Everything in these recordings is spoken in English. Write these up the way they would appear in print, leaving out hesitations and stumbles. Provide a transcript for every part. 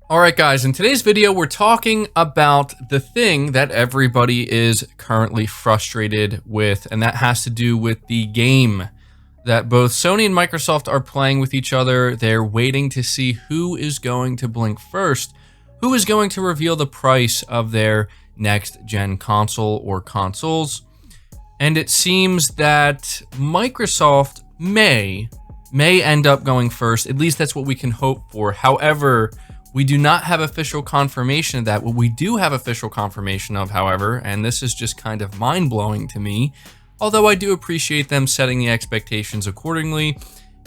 Alright guys, in today's video we're talking about the thing that everybody is currently frustrated with, and that has to do with the game that both Sony and Microsoft are playing with each other. They're waiting to see who is going to blink first, who is going to reveal the price of their next gen console or consoles. And it seems that Microsoft may end up going first. At least that's what we can hope for. However, we do not have official confirmation of that. What we do have official confirmation of, however, and this is just kind of mind-blowing to me, although I do appreciate them setting the expectations accordingly,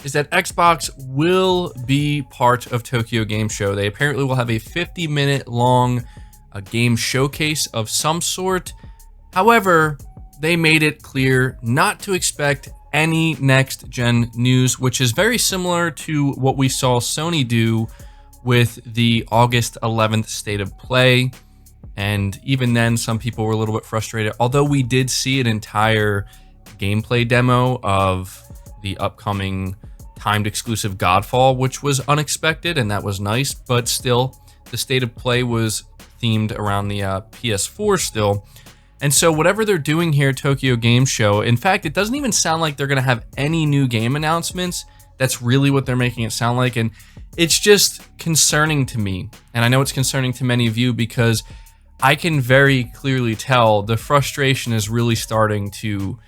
is that Xbox will be part of Tokyo Game Show. They apparently will have a 50-minute long game showcase of some sort. However, they made it clear not to expect any next-gen news, which is very similar to what we saw Sony do with the August 11th State of Play. And even then, some people were a little bit frustrated, although we did see an entire gameplay demo of the upcoming timed exclusive Godfall, which was unexpected, and that was nice, but still, the State of Play was themed around the PS4 still. And so whatever they're doing here at Tokyo Game Show, in fact, it doesn't even sound like they're going to have any new game announcements. That's really what they're making it sound like, and it's just concerning to me. And I know it's concerning to many of you because I can very clearly tell the frustration is really starting to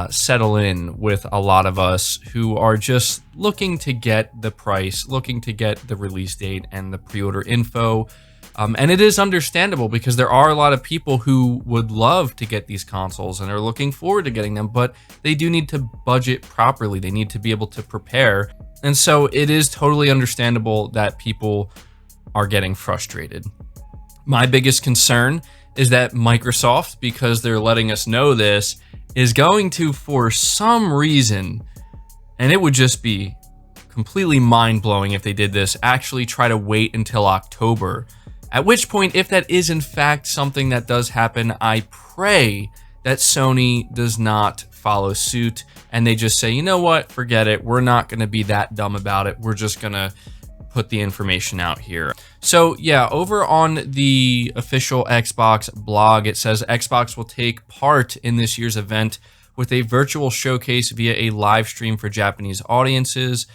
settle in with a lot of us who are just looking to get the price, looking to get the release date and the pre-order info. And it is understandable because there are a lot of people who would love to get these consoles and are looking forward to getting them, but they do need to budget properly. They need to be able to prepare. And so it is totally understandable that people are getting frustrated. My biggest concern is that Microsoft, because they're letting us know this, is going to, for some reason, and it would just be completely mind-blowing if they did this, actually try to wait until October. At which point, if that is in fact something that does happen, I pray that Sony does not follow suit and they just say, you know what, forget it. We're not going to be that dumb about it. We're just going to put the information out here. So yeah, over on the official Xbox blog, it says Xbox will take part in this year's event with a virtual showcase via a live stream for Japanese audiences.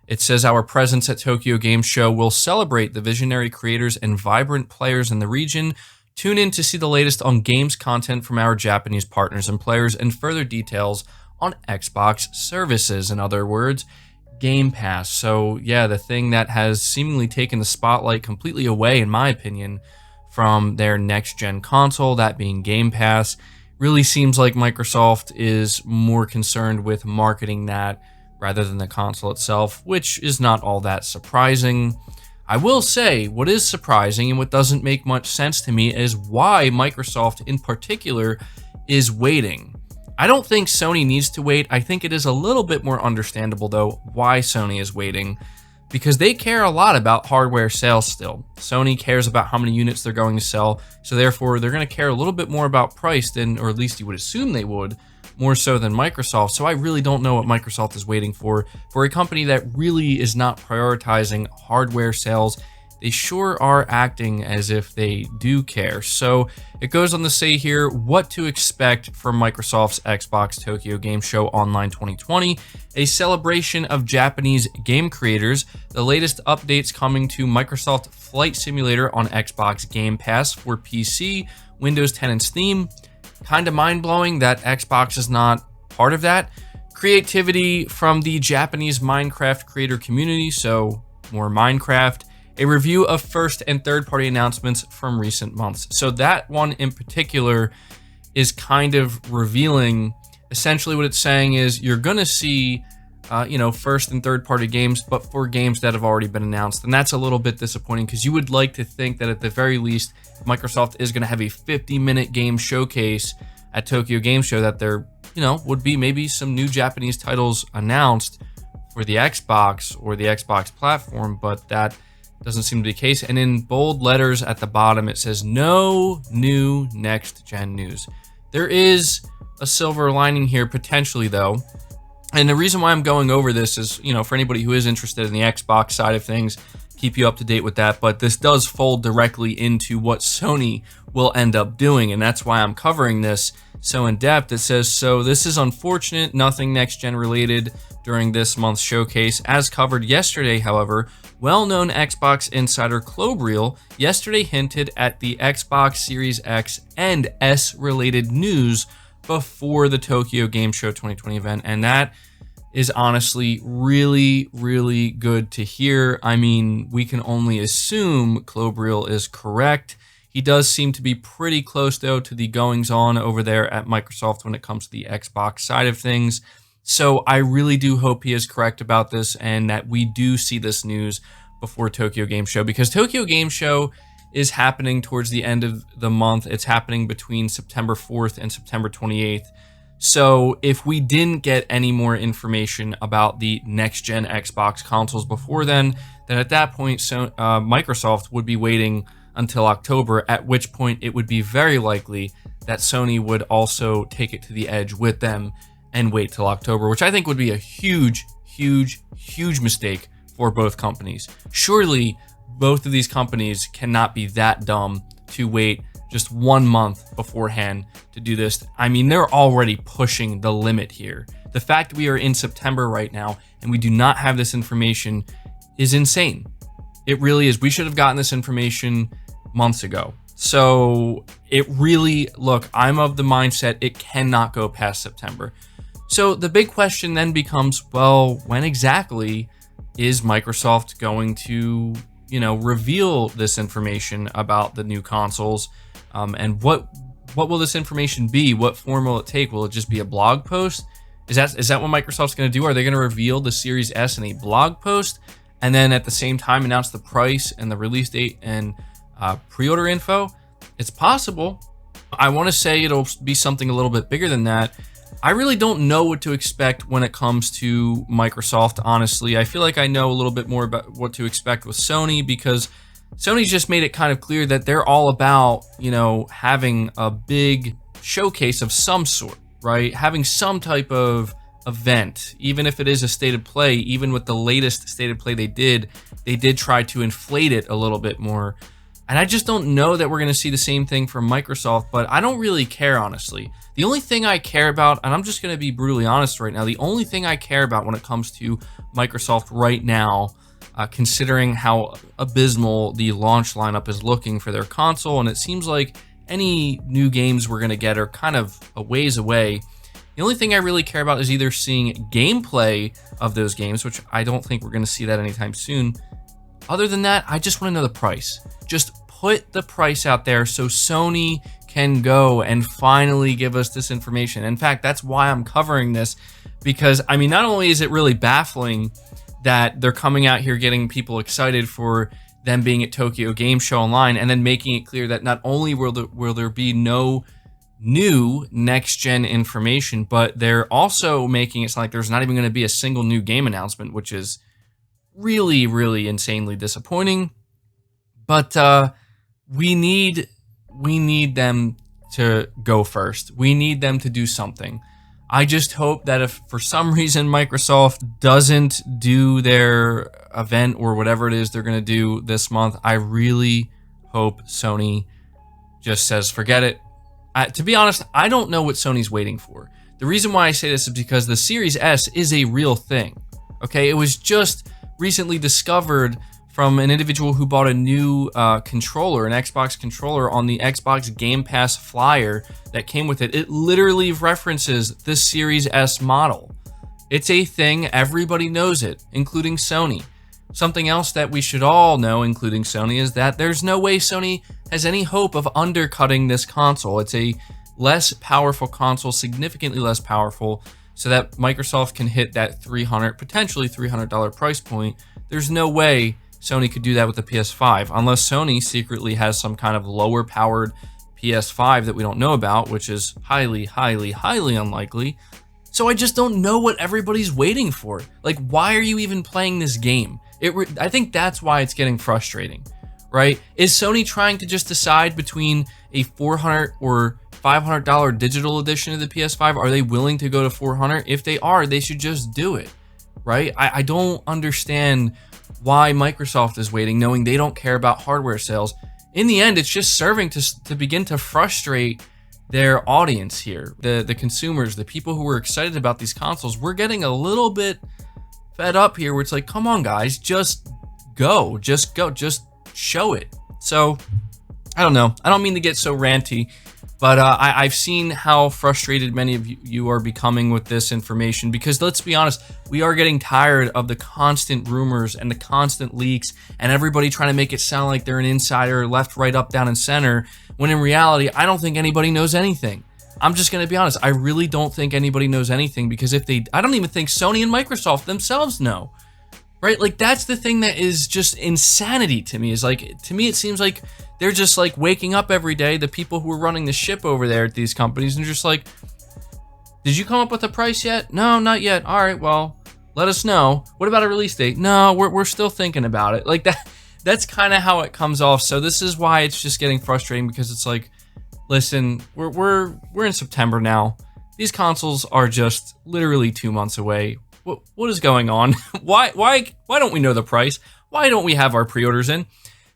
It says our presence at Tokyo Game Show will celebrate the visionary creators and vibrant players in the region. Tune in to see the latest on games content from our Japanese partners and players and further details on Xbox services. In other words, Game Pass. So yeah, the thing that has seemingly taken the spotlight completely away, in my opinion, from their next-gen console, that being Game Pass, really seems like Microsoft is more concerned with marketing that rather than the console itself, which is not all that surprising. I will say, what is surprising and what doesn't make much sense to me is why Microsoft in particular is waiting. I don't think Sony needs to wait. I think it is a little bit more understandable, though, why Sony is waiting, because they care a lot about hardware sales still. Sony cares about how many units they're going to sell, so therefore they're going to care a little bit more about price than, or at least you would assume they would, more so than Microsoft. So I really don't know what Microsoft is waiting for a company that really is not prioritizing hardware sales. They sure are acting as if they do care. So it goes on to say here what to expect from Microsoft's Xbox Tokyo Game Show Online 2020, a celebration of Japanese game creators, the latest updates coming to Microsoft Flight Simulator on Xbox Game Pass for PC, Windows 10 and Steam. Kind of mind-blowing that Xbox is not part of that. Creativity from the Japanese Minecraft creator community, so more Minecraft. A review of first and third-party announcements from recent months. So that one in particular is kind of revealing. Essentially what it's saying is you're going to see first and third-party games, but for games that have already been announced. And that's a little bit disappointing because you would like to think that at the very least, Microsoft is going to have a 50-minute game showcase at Tokyo Game Show, that there, would be maybe some new Japanese titles announced for the Xbox or the Xbox platform, but that doesn't seem to be the case. And in bold letters at the bottom, it says no new next-gen news. There is a silver lining here potentially, though. And the reason why I'm going over this is, for anybody who is interested in the Xbox side of things, keep you up to date with that. But this does fold directly into what Sony will end up doing, and that's why I'm covering this so in depth. It says, so this is unfortunate, nothing next gen related during this month's showcase. As covered yesterday, however, well-known Xbox insider Klobrille yesterday hinted at the Xbox Series X and S related news before the Tokyo Game Show 2020 event, and that is honestly really, really good to hear. I mean, we can only assume Klobrille is correct. He does seem to be pretty close, though, to the goings-on over there at Microsoft when it comes to the Xbox side of things. So I really do hope he is correct about this and that we do see this news before Tokyo Game Show, because Tokyo Game Show is happening towards the end of the month. It's happening between September 4th and September 28th. So if we didn't get any more information about the next-gen Xbox consoles before then at that point, Microsoft would be waiting until October, at which point it would be very likely that Sony would also take it to the edge with them and wait till October, which I think would be a huge, huge, huge mistake for both companies. Surely both of these companies cannot be that dumb to wait just 1 month beforehand to do this. I mean, they're already pushing the limit here. The fact we are in September right now and we do not have this information is insane. It really is. We should have gotten this information months ago. So it really, look, I'm of the mindset it cannot go past September. So the big question then becomes, well, when exactly is Microsoft going to, reveal this information about the new consoles? And what will this information be? What form will it take? Will it just be a blog post? Is that what Microsoft's going to do? Are they going to reveal the Series S in a blog post and then at the same time announce the price and the release date and pre-order info? It's possible. I want to say it'll be something a little bit bigger than that. I really don't know what to expect when it comes to Microsoft, honestly. I feel like I know a little bit more about what to expect with Sony, because Sony's just made it kind of clear that they're all about, having a big showcase of some sort, right? Having some type of event, even if it is a state of play. Even with the latest state of play they did try to inflate it a little bit more. And I just don't know that we're going to see the same thing from Microsoft, but I don't really care, honestly. The only thing I care about, and I'm just going to be brutally honest right now, the only thing I care about when it comes to Microsoft right now, considering how abysmal the launch lineup is looking for their console, and it seems like any new games we're going to get are kind of a ways away. The only thing I really care about is either seeing gameplay of those games, which I don't think we're going to see that anytime soon. Other than that, I just want to know the price. Just put the price out there so Sony can go and finally give us this information. In fact, that's why I'm covering this, because, I mean, not only is it really baffling that they're coming out here getting people excited for them being at Tokyo Game Show Online and then making it clear that not only will there be no new next-gen information, but they're also making it sound like there's not even going to be a single new game announcement, which is really, really insanely disappointing. But we need them to go first. We need them to do something. I just hope that if for some reason Microsoft doesn't do their event or whatever it is they're going to do this month, I really hope Sony just says, forget it. To be honest, I don't know what Sony's waiting for. The reason why I say this is because the Series S is a real thing. Okay, it was just recently discovered from an individual who bought a new controller, an Xbox controller, on the Xbox Game Pass flyer that came with it. It literally references the Series S model. It's a thing, everybody knows it, including Sony. Something else that we should all know, including Sony, is that there's no way Sony has any hope of undercutting this console. It's a less powerful console, significantly less powerful, so that Microsoft can hit that potentially $300 price point. There's no way Sony could do that with the PS5, unless Sony secretly has some kind of lower powered PS5 that we don't know about, which is highly, highly, highly unlikely. So I just don't know what everybody's waiting for. Like, why are you even playing this game? I think that's why it's getting frustrating, right? Is Sony trying to just decide between a $400 or $500 digital edition of the PS5? Are they willing to go to $400? If they are, they should just do it, right? I don't understand why Microsoft is waiting, knowing they don't care about hardware sales. In the end, it's just serving to begin to frustrate their audience here, the consumers, the people who were excited about these consoles. We're getting a little bit fed up here where it's like, come on guys, just go, just show it. So I don't know, I don't mean to get so ranty, but I've seen how frustrated many of you are becoming with this information, because let's be honest, we are getting tired of the constant rumors and the constant leaks and everybody trying to make it sound like they're an insider, left, right, up, down, and center, when in reality, I don't think anybody knows anything. I'm just going to be honest, I really don't think anybody knows anything, because I don't even think Sony and Microsoft themselves know. Right? Like, that's the thing that is just insanity to me, is like, to me it seems like they're just like waking up every day, the people who are running the ship over there at these companies, and just like, did you come up with a price yet? No, not yet. All right, well, let us know. What about a release date? No, we're still thinking about it. Like, that's kind of how it comes off. So this is why it's just getting frustrating, because it's like, listen, we're in September now. These consoles are just literally 2 months away. What is going on? Why don't we know the price? Why don't we have our pre-orders in?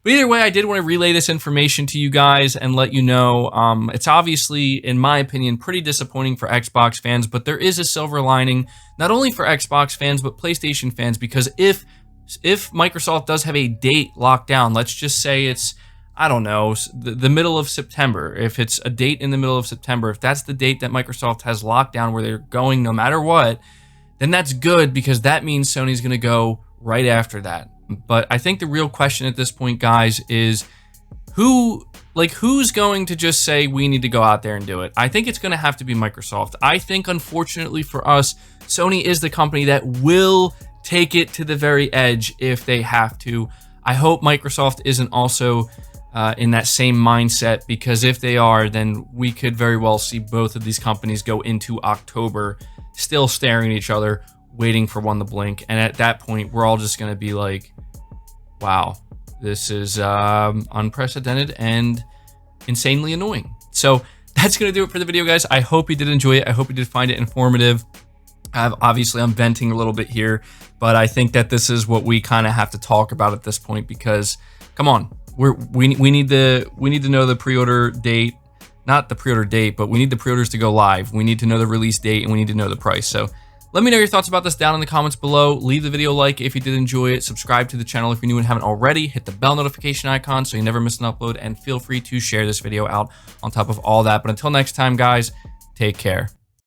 But either way, I did want to relay this information to you guys and let you know, it's obviously, in my opinion, pretty disappointing for Xbox fans, but there is a silver lining, not only for Xbox fans, but PlayStation fans, because if Microsoft does have a date locked down, let's just say it's, I don't know, the middle of September, if it's a date in the middle of September, if that's the date that Microsoft has locked down where they're going no matter what, then that's good, because that means Sony's going to go right after that. But I think the real question at this point, guys, is who's going to just say we need to go out there and do it? I think it's going to have to be Microsoft. I think, unfortunately for us, Sony is the company that will take it to the very edge if they have to. I hope Microsoft isn't also in that same mindset, because if they are, then we could very well see both of these companies go into October still staring at each other, waiting for one to blink. And at that point, we're all just going to be like, wow, this is unprecedented and insanely annoying. So that's going to do it for the video, guys. I hope you did enjoy it. I hope you did find it informative. Obviously, I'm venting a little bit here, but I think that this is what we kind of have to talk about at this point, because, come on, we need to know the pre-order date. Not the pre-order date, but we need the pre-orders to go live. We need to know the release date, and we need to know the price. So let me know your thoughts about this down in the comments below. Leave the video a like if you did enjoy it. Subscribe to the channel if you're new and haven't already. Hit the bell notification icon so you never miss an upload. And feel free to share this video out on top of all that. But until next time, guys, take care.